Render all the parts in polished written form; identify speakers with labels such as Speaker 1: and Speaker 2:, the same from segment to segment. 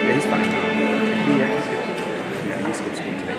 Speaker 1: Yeah, he's fine. Yeah, he skipped school today.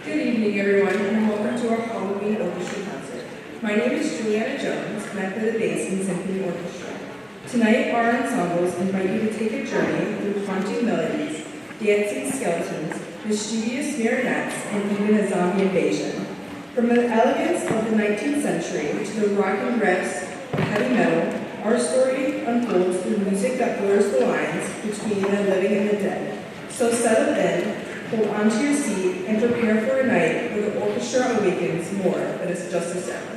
Speaker 2: Good evening, everyone, and welcome to our Halloween Orchestra concert. My name is Juliana Jones, and I play the bass in Symphony Orchestra. Tonight, our ensembles invite you to take a journey through haunting melodies, dancing skeletons, mischievous marionettes, and even a zombie invasion. From the elegance of the 19th century to the rocking riffs of heavy metal, our story unfolds through music that blurs the lines between the living and the dead. So settle in, hold onto your seat, and prepare for a night where the orchestra awakens more than it's just a sound.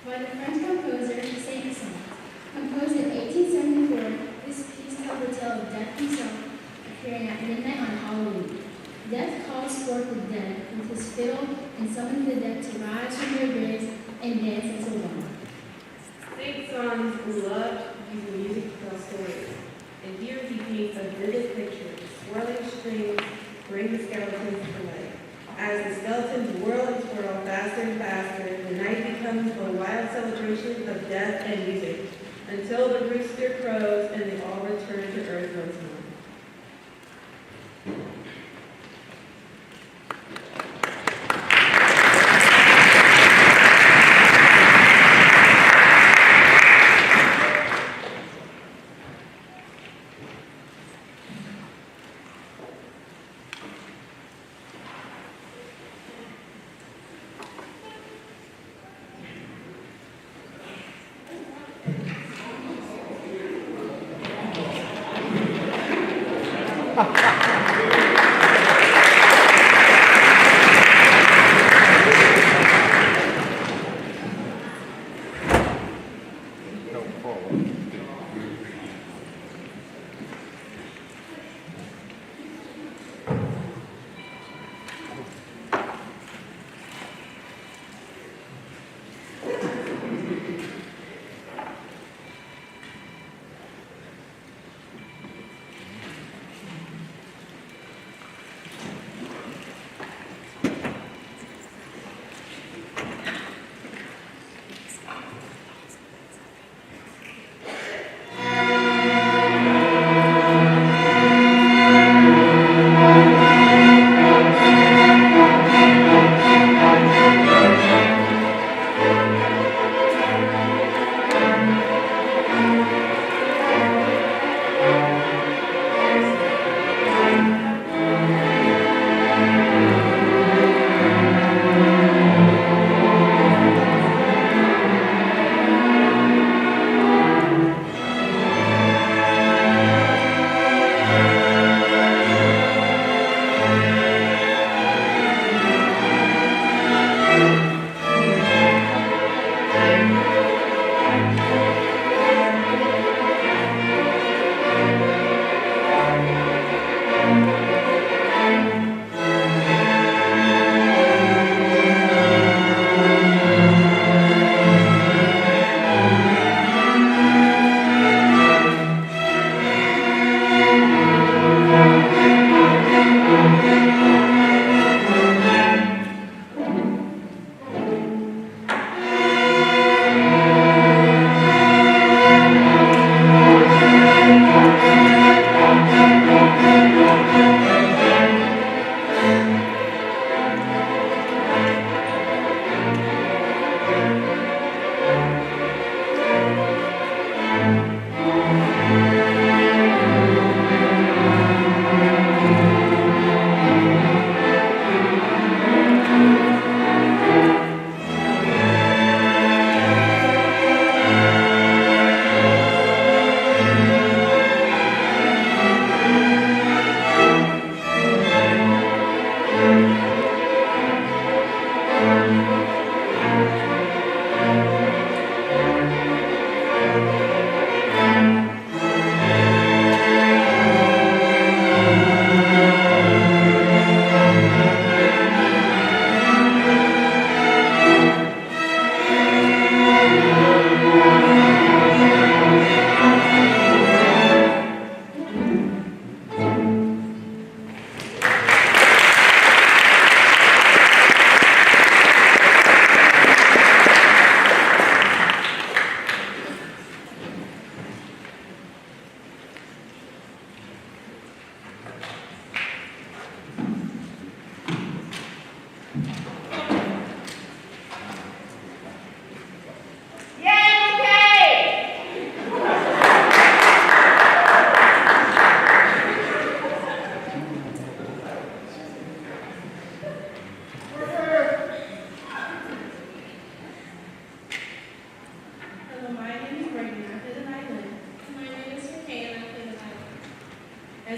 Speaker 3: By the French composer Saint-Saëns. Composed in 1874, this piece tells the tale of Death himself appearing at midnight on Halloween. Death calls forth the dead with his fiddle and summons the dead to rise from their graves and dance as one.
Speaker 4: Saint-Saëns loved using music to tell stories, and here he paints a vivid picture. Swirling strings bring the skeletons to life. As the skeletons whirl and twirl faster and faster, the night becomes a wild celebration of death and music, until the rooster crows and they all return to earth once more.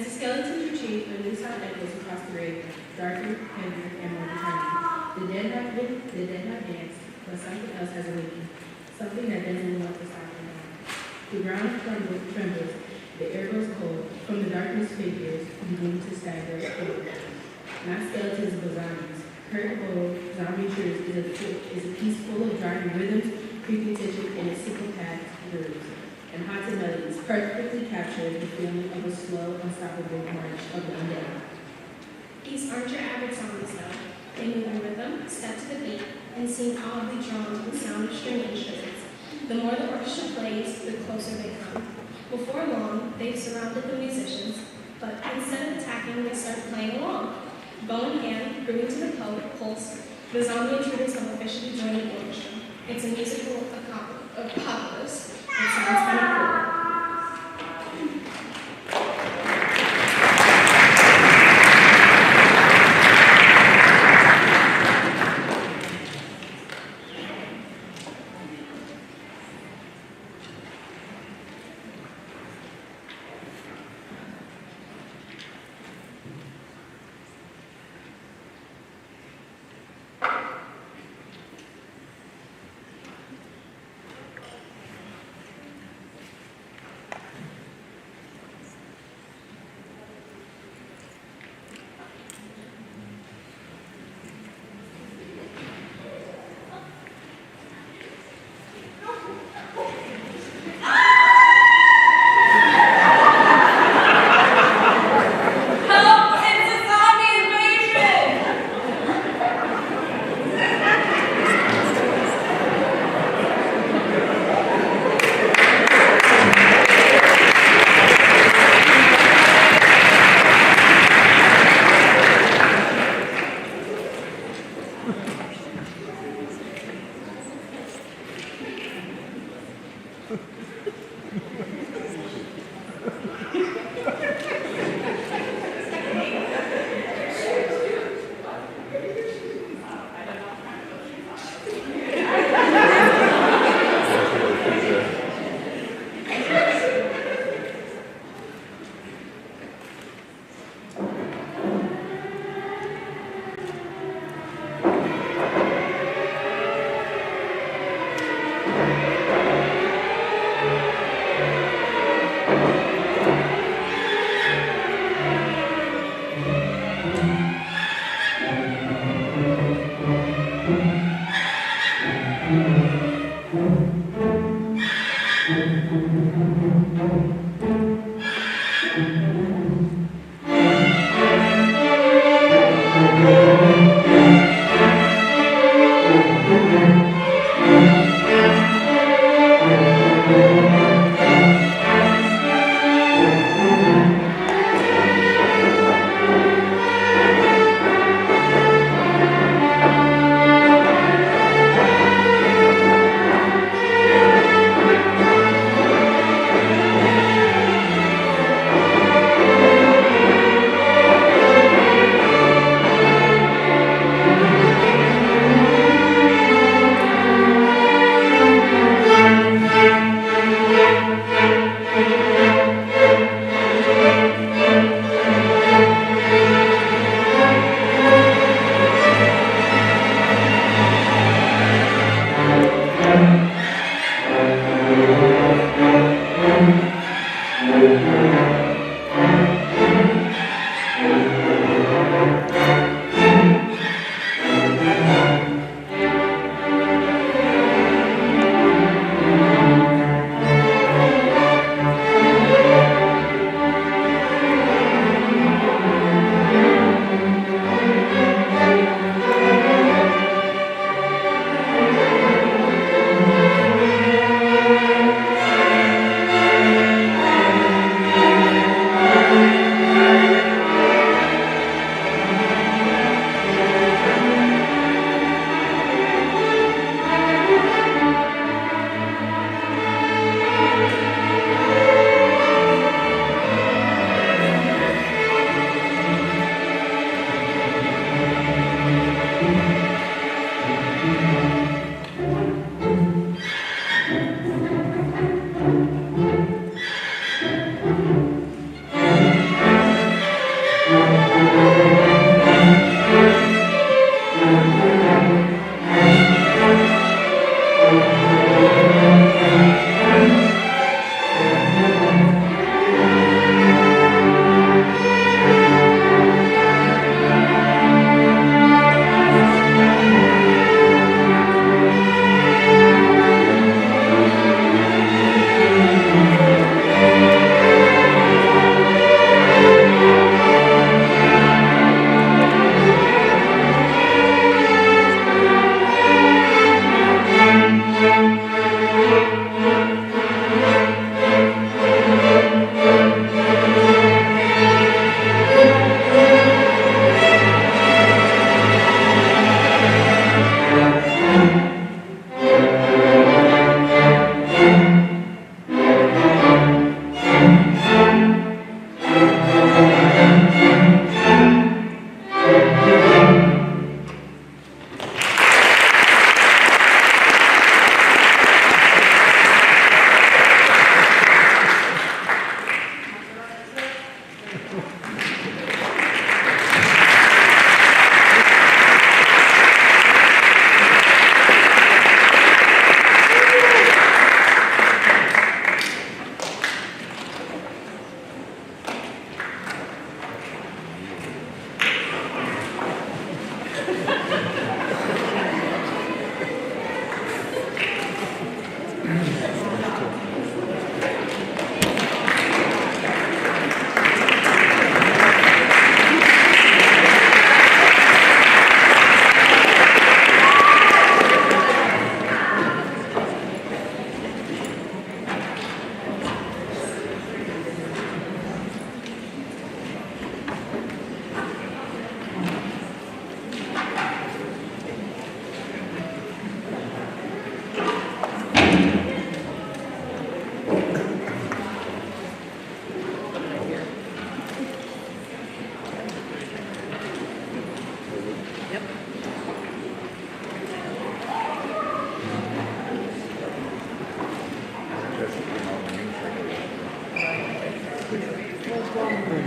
Speaker 4: As the skeletons retreat, a new sound echoes across the grave, darker, heavier, and more determined. The dead have danced, but something else has awakened, something that doesn't want to stop them now. The ground trembles, the air grows cold, from the darkness figures begin to stagger forward. Not skeletons, but zombies. Kurt Bowl, Zombie Truth is a piece full of driving rhythms, creepy tension, and its syncopated grooves, and haunted melodies perfectly capture the feeling of a slow, unstoppable march of the undead.
Speaker 3: These aren't your average zombies, though. They move in rhythm, step to the beat, and seem audibly drawn to the sound of string instruments. The more the orchestra plays, the closer they come. Before long, they've surrounded the musicians, but instead of attacking, they start playing along. Bow in hand, grooving to the pulse, the zombie intruders have officially joined the orchestra. It's a musical apocalypse. It sounds kind of cool.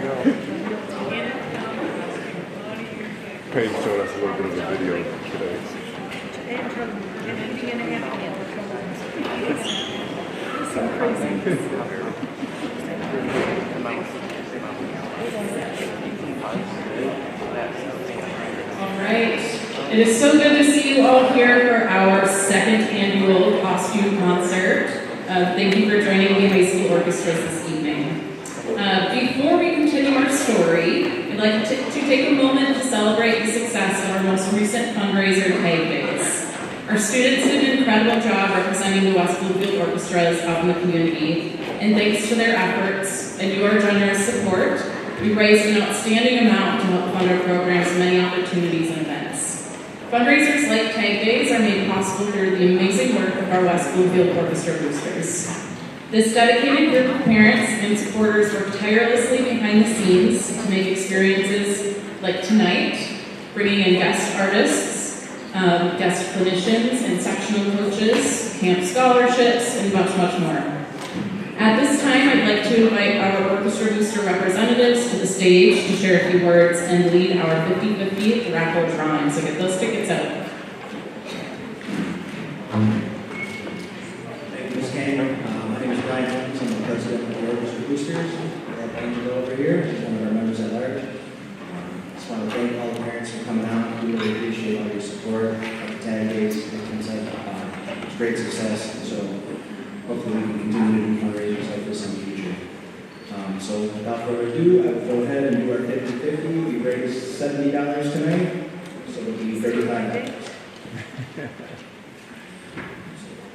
Speaker 1: Paige showed us a little bit of a video today.
Speaker 5: All right. It is so good to see you all here for our second annual costume concert. Thank you for joining the high school orchestras this evening. Before we continue our story, I'd like to take a moment to celebrate the success of our most recent fundraiser, Tag Days. Our students did an incredible job representing the West Bloomfield Orchestras out in the community, and thanks to their efforts and your generous support, we raised an outstanding amount to help fund our program's many opportunities and events. Fundraisers like Tag Days are made possible through the amazing work of our West Bloomfield Orchestra boosters. This dedicated group of parents and supporters work tirelessly behind the scenes to make experiences like tonight, bringing in guest artists, guest clinicians and sectional coaches, camp scholarships, and much, much more. At this time, I'd like to invite our orchestra booster representatives to the stage to share a few words and lead our 50/50 raffle drawing. So get those tickets out.
Speaker 6: Thank you, Ms. Kane. My name is Brian Holmes. I'm the president of the Orchestra Boosters. We have Angela over here. She's one of our members at large. Just want to thank all the parents for coming out. We really appreciate all your support of the Tag Days. It's great success. So hopefully we can continue to do fundraisers like this in the future. So without further ado, I will go ahead and do our 50/50. We raised $70 tonight, so it'll be $35.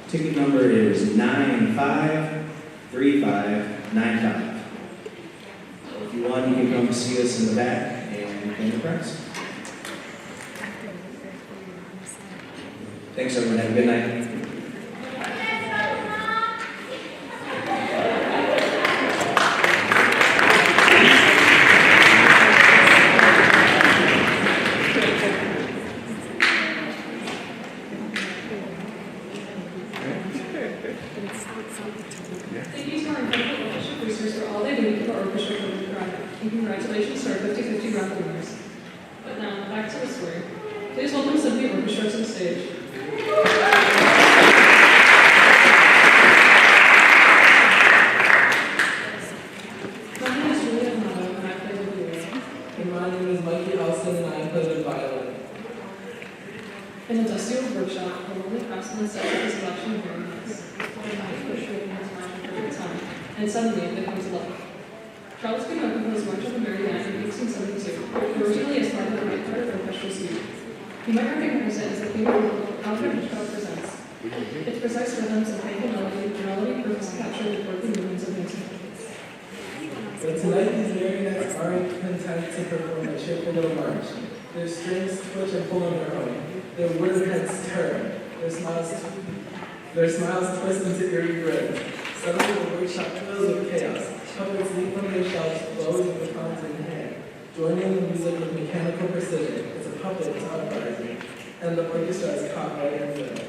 Speaker 6: Ticket number is 953595. So if you want, you can come see us in the back and claim the prize. Thanks, everyone. Have a good night.
Speaker 5: Thank you to our incredible orchestra boosters for all they do for our orchestra project, and congratulations to our 50/50 raffle winners. But now, back to the story. Please welcome Symphony Orchestra to the stage. My name is Julia Amato, and I play the viola.
Speaker 7: And my name is Mikey Elson, and I play the violin.
Speaker 5: In the dusty old workshop, the lonely craftsman sets up his collection of ornaments. The knife was straight in his mind for a time, and suddenly it becomes love. Charles Goodman composed much of the Merry Band in 1872, originally as part of the right part of orchestral suite. You might recognize it as the theme of Alfred Hitchcock Presents. Its precise rhythms and painful melody purpose capture the quirky movements of music.
Speaker 7: But tonight these marionettes aren't content to perform a cheerful little march. Their strings twitch and pull on their own. Their wooden heads turn. Their smiles twist into eerie grins. Suddenly the workshop fills with chaos. Puppets leap from their shelves, blows with the fountain in hand. Joining the music with mechanical precision. It's a puppet uprising, and the orchestra is caught right in the middle.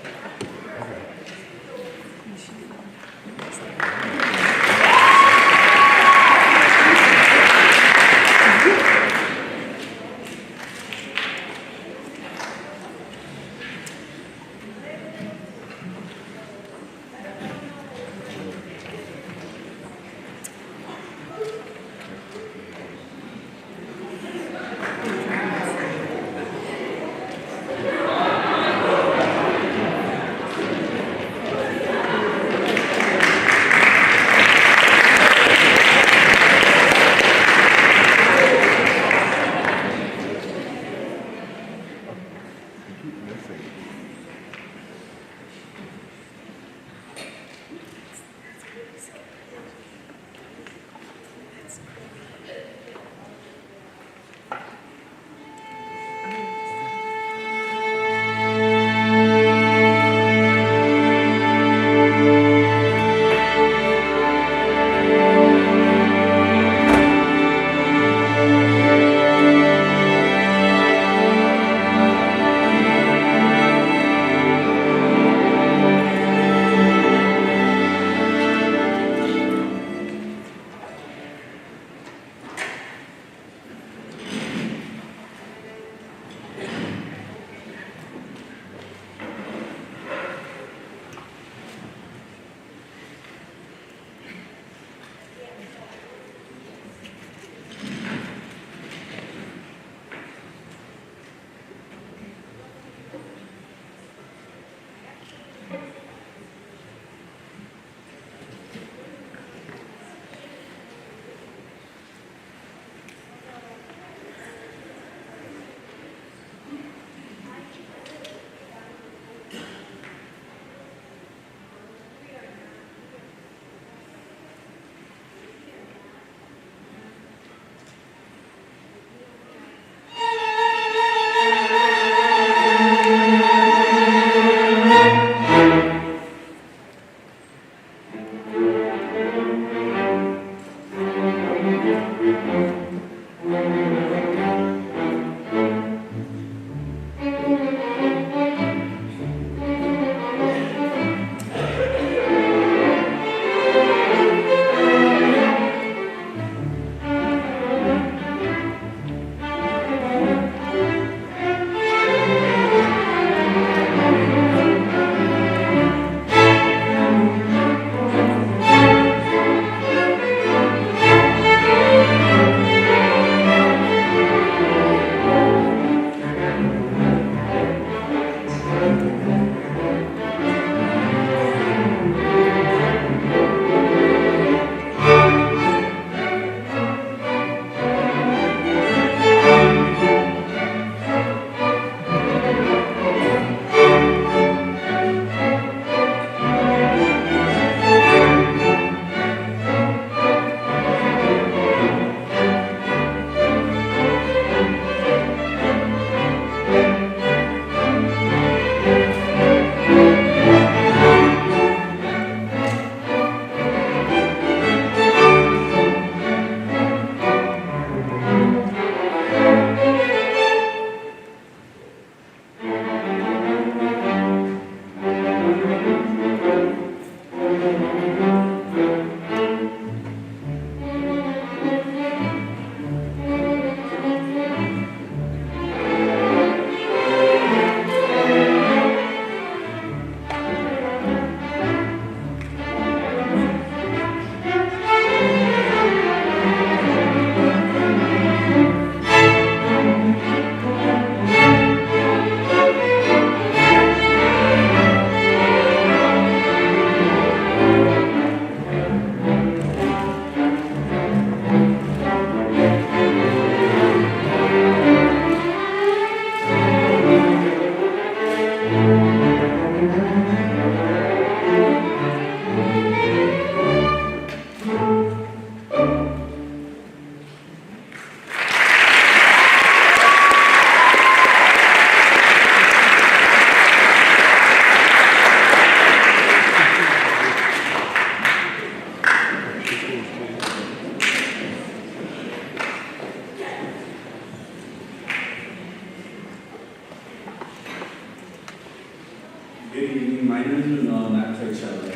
Speaker 8: evening. My name is Manuel and I play cello.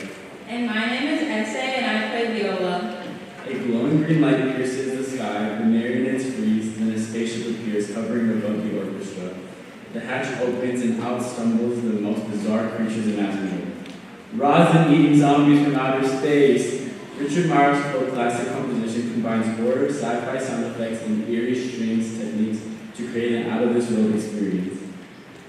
Speaker 2: And my name is Essay and I play viola.
Speaker 8: A glowing green light pierces the sky, the marionettes freeze, and a spaceship appears covering above the orchestra. The hatch opens and out stumbles the most bizarre creatures imaginable. Rosin eating zombies from outer space. Richard Myers' folk classic composition combines horror, sci-fi sound effects, and eerie strings techniques to create an out-of-this-world experience.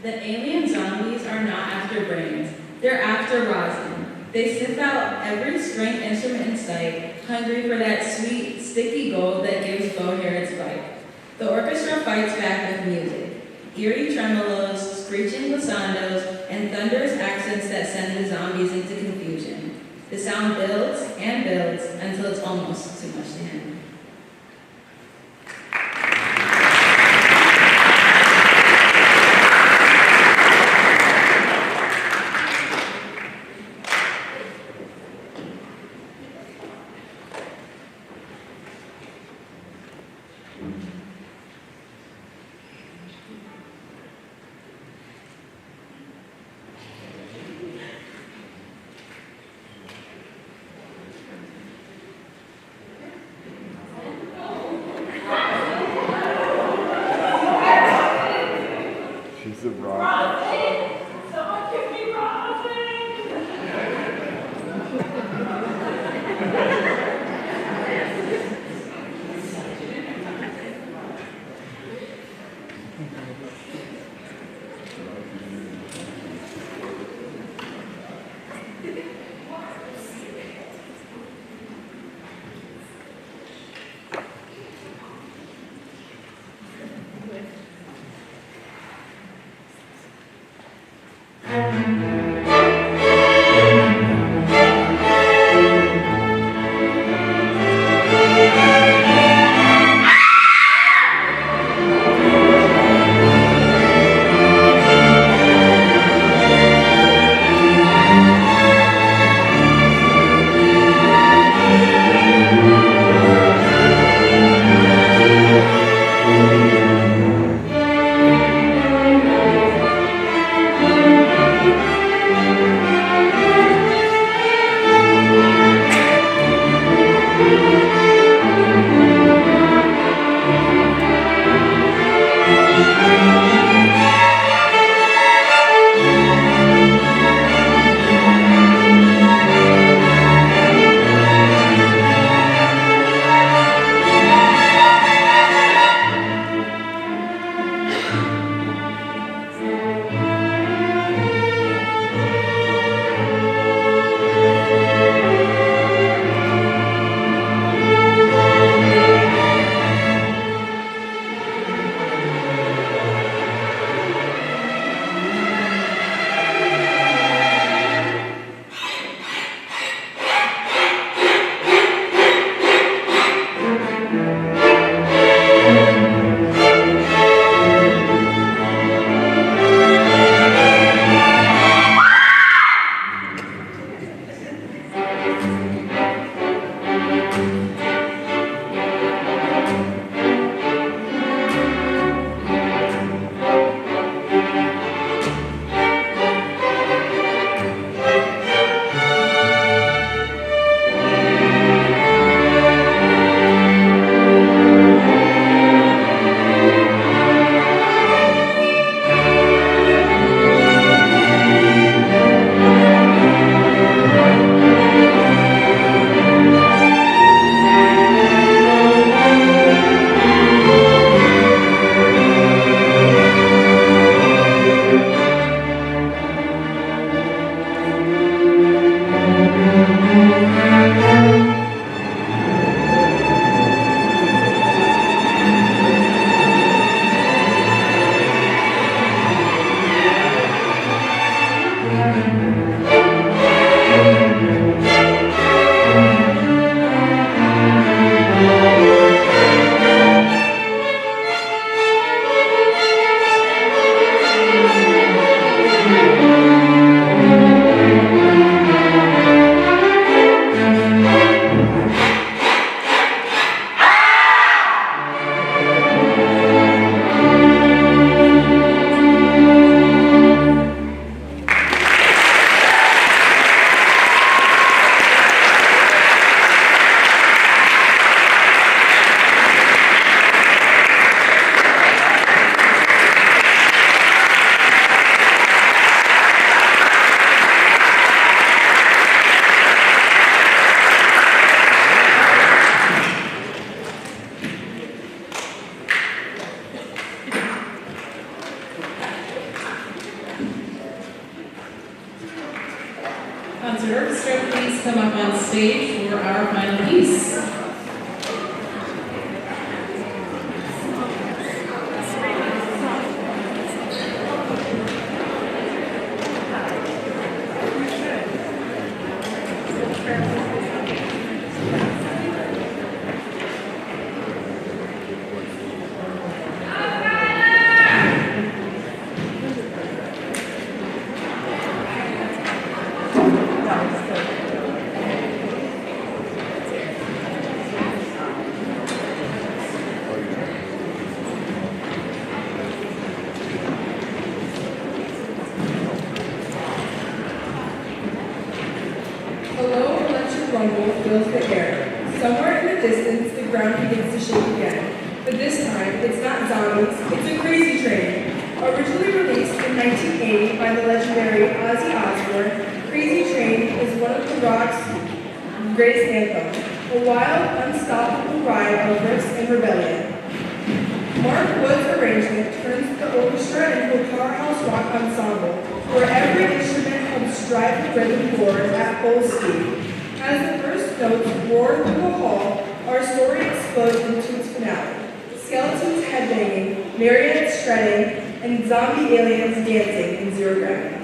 Speaker 2: The alien zombies are not after brains, they're after rosin. They sniff out every string instrument in sight, hungry for that sweet, sticky gold that gives bow hair its bite. The orchestra fights back with music, eerie tremolos, screeching glissandos, and thunderous accents that send the zombies into confusion. The sound builds and builds until it's almost too much to handle.
Speaker 1: She's a rock.
Speaker 9: Someone give me rosin!
Speaker 5: Concert Orchestra, please come up on stage for our final piece.
Speaker 2: Fills the air. Somewhere in the distance, the ground begins to shake again. But this time, it's not zombies, it's a crazy train. Originally released in 1980 by the legendary Ozzy Osbourne, Crazy Train is one of the rock's greatest anthems, a wild, unstoppable ride of riffs and rebellion. Mark Wood's arrangement turns the orchestra into a powerhouse rock ensemble, where every instrument helps drive the rhythm forward at full speed. As the first notes roar through the hall, our story explodes into its finale. Skeletons headbanging, marionettes shredding, and zombie aliens dancing in zero gravity.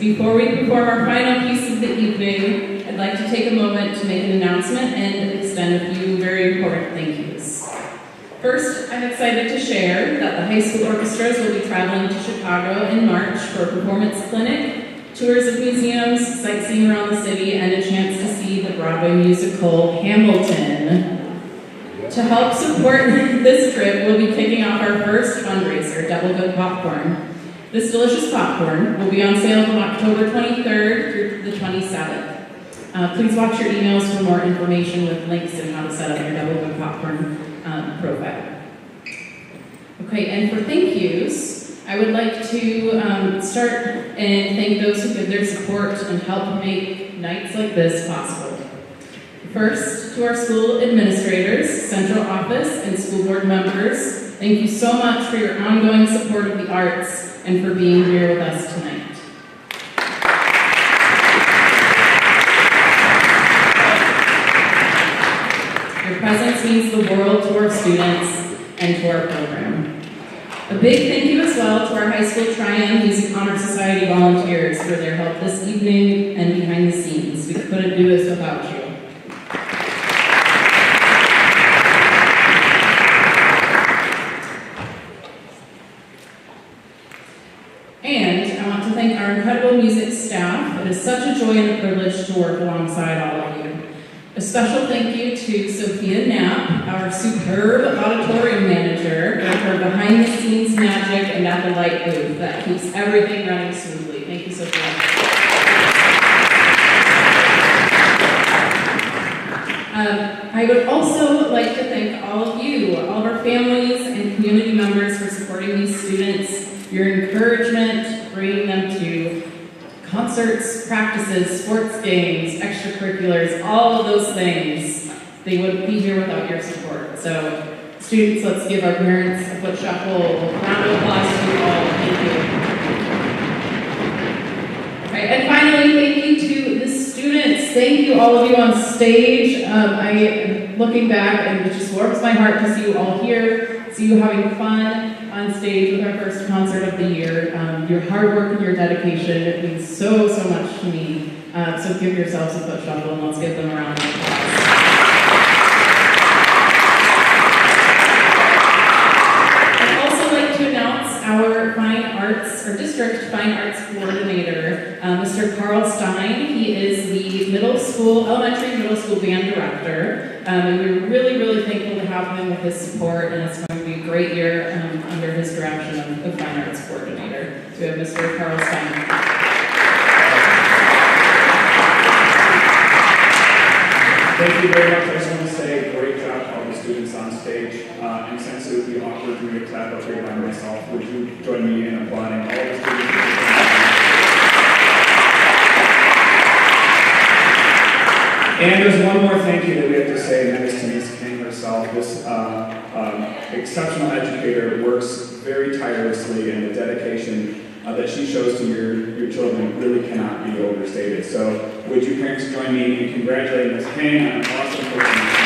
Speaker 5: Before we perform our final piece of the evening, I'd like to take a moment to make an announcement and extend a few very important thank yous. First, I'm excited to share that the high school orchestras will be traveling to Chicago in March for a performance clinic, tours of museums, sightseeing around the city, and a chance to see the Broadway musical Hamilton. To help support this trip, we'll be kicking off our first fundraiser, Double Good Popcorn. This delicious popcorn will be on sale from October 23rd through the 27th. Please watch your emails for more information with links on how to set up your Double Good Popcorn profile. Okay, and for thank yous, I would like to start and thank those who give their support and help make nights like this possible. First, to our school administrators, central office, and school board members, thank you so much for your ongoing support of the arts and for being here with us tonight. Your presence means the world to our students and to our program. A big thank you as well to our high school Trian Music Honor Society volunteers for their help this evening and behind the scenes. We couldn't do this without you. And I want to thank our incredible music staff. It is such a joy and a privilege to work alongside all of you. A special thank you to Sophia Knapp, our superb auditorium manager, for her behind-the-scenes magic and at the light booth that keeps everything running smoothly. Thank you, Sophia. I would also like to thank all of you, all of our families and community members for supporting these students, your encouragement, bringing them to concerts, practices, sports games, extracurriculars, all of those things. They wouldn't be here without your support. So students, let's give our parents a foot shuffle, a round of applause to you all. Thank you. All right, and finally, thank you to the students. Thank you, all of you on stage. I am looking back and it just warms my heart to see you all here, see you having fun on stage with our first concert of the year. Your hard work and your dedication, it means so, so much to me. So give yourselves a foot shuffle and let's give them a round of applause. Our fine arts, or district fine arts coordinator, Mr. Carl Stein. He is the elementary middle school band director, and we're really, really thankful to have him with his support, and it's going to be a great year under his direction of fine arts coordinator. So we have Mr. Carl Stein.
Speaker 10: Thank you very much. I just want to say great job to all the students on stage. And since it would be awkward for me to clap up here by myself, would you join me in applauding all the students? And there's one more thank you that we have to say, and that is to Ms. King herself. This exceptional educator works very tirelessly, and the dedication that she shows to your children really cannot be overstated. So would you parents join me in congratulating Ms. King on an awesome performance?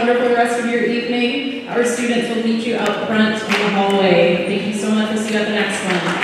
Speaker 5: wonderful rest of your evening. Our students will meet you out front in the hallway. Thank you so much. We'll see you at the next one.